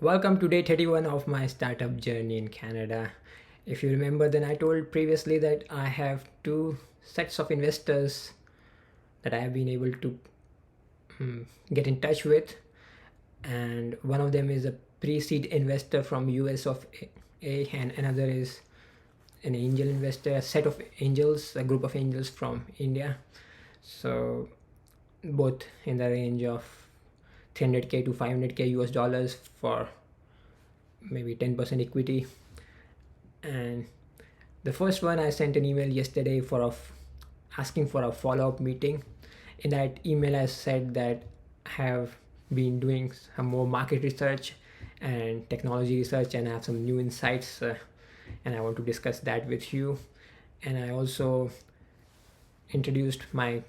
Welcome to day 31 of my startup journey in Canada. If you remember, then I told previously that I have two sets of investors that I have been able to get in touch with, and one of them is a pre-seed investor from US of A, and another is an angel investor, a set of angels, a group of angels from India. So both in the range of 300k to 500k US dollars for maybe 10% equity. And the first one, I sent an email yesterday asking for a follow-up meeting. In that email I said that I have been doing some more market research and technology research, and I have some new insights, and I want to discuss that with you. And I also introduced my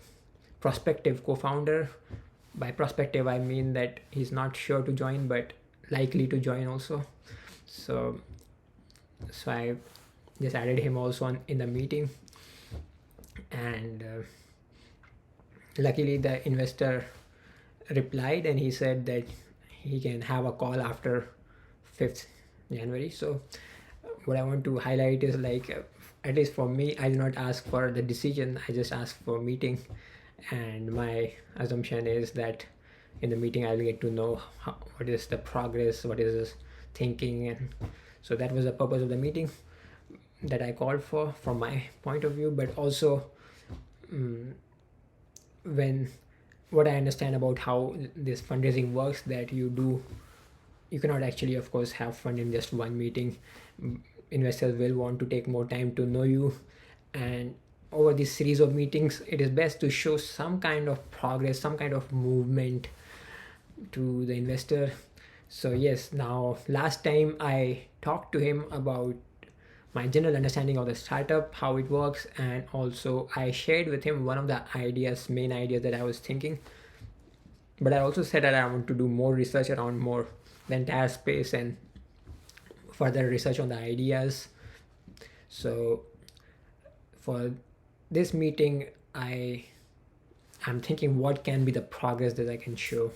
prospective co-founder. By prospective I mean that he's not sure to join but likely to join also. So I just added him also in the meeting. And luckily the investor replied, and he said that he can have a call after 5th January. So what I want to highlight is like, at least for me, I do not ask for the decision, I just ask for a meeting. And my assumption is that in the meeting I'll get to know what is the progress, what is his thinking. And so that was the purpose of the meeting that I called for from my point of view. But also, when what I understand about how this fundraising works, that you cannot actually, of course, have fund in just one meeting. Investors will want to take more time to know you, and over this series of meetings it is best to show some kind of progress, some kind of movement to the investor. So yes, now last time I talked to him about my general understanding of the startup, how it works, and also I shared with him one of the main ideas that I was thinking. But I also said that I want to do more research around more the entire space and further research on the ideas. So for this meeting, I'm thinking what can be the progress that I can show.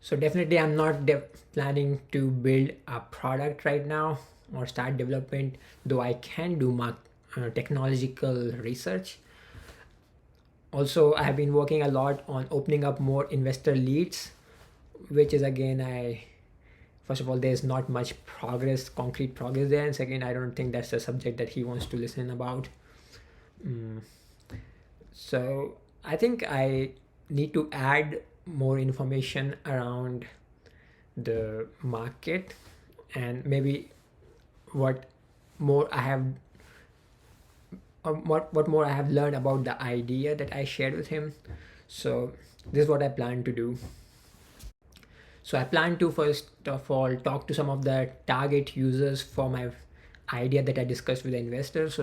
So definitely I'm not planning to build a product right now or start development, though I can do technological research. Also, I have been working a lot on opening up more investor leads, which is again, I first of all, there's not much concrete progress there, and second, I don't think that's a subject that he wants to listen about. So I think I need to add more information around the market, and maybe what more I have what more I have learned about the idea that I shared with him. So this is what I plan to do. So I plan to first of all talk to some of the target users for my idea that I discussed with the investors,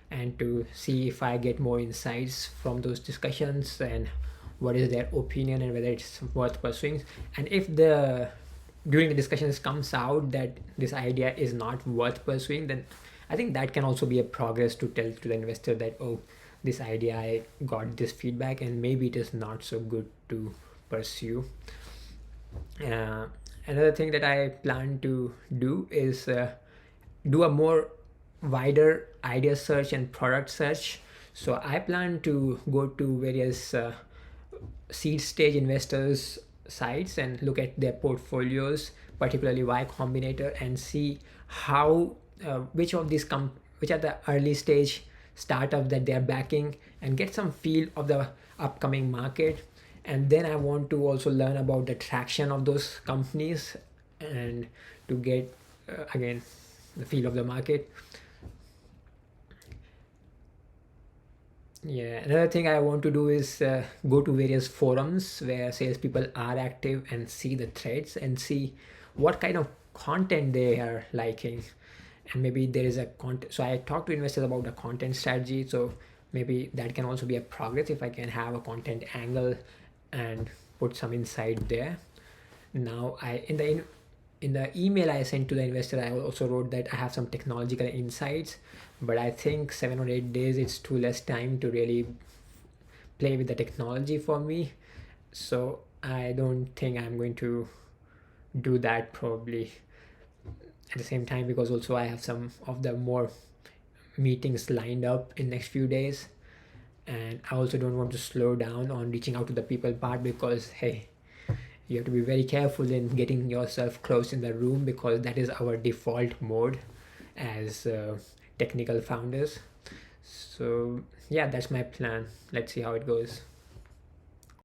and to see if I get more insights from those discussions and what is their opinion and whether it's worth pursuing. And if the during the discussions comes out that this idea is not worth pursuing, then I think that can also be a progress to tell to the investor that, oh, this idea, I got this feedback and maybe it is not so good to pursue. uh, Another thing that I plan to do is do a more wider idea search and product search. So I plan to go to various seed stage investors sites and look at their portfolios, particularly Y Combinator, and see how which of these which are the early stage startup that they are backing, and get some feel of the upcoming market. And then I want to also learn about the traction of those companies, and to get again the feel of the market. Yeah, another thing I want to do is go to various forums where salespeople are active and see the threads and see what kind of content they are liking. And maybe there is a content. So I talked to investors about the content strategy. So maybe that can also be a progress if I can have a content angle and put some insight there. Now in the email I sent to the investor, I also wrote that I have some technological insights, but I think 7 or 8 days it's too less time to really play with the technology for me. So I don't think I'm going to do that probably at the same time, because also I have some of the more meetings lined up in next few days, and I also don't want to slow down on reaching out to the people part, because hey, you have to be very careful in getting yourself close in the room, because that is our default mode as technical founders. So yeah, that's my plan. Let's see how it goes.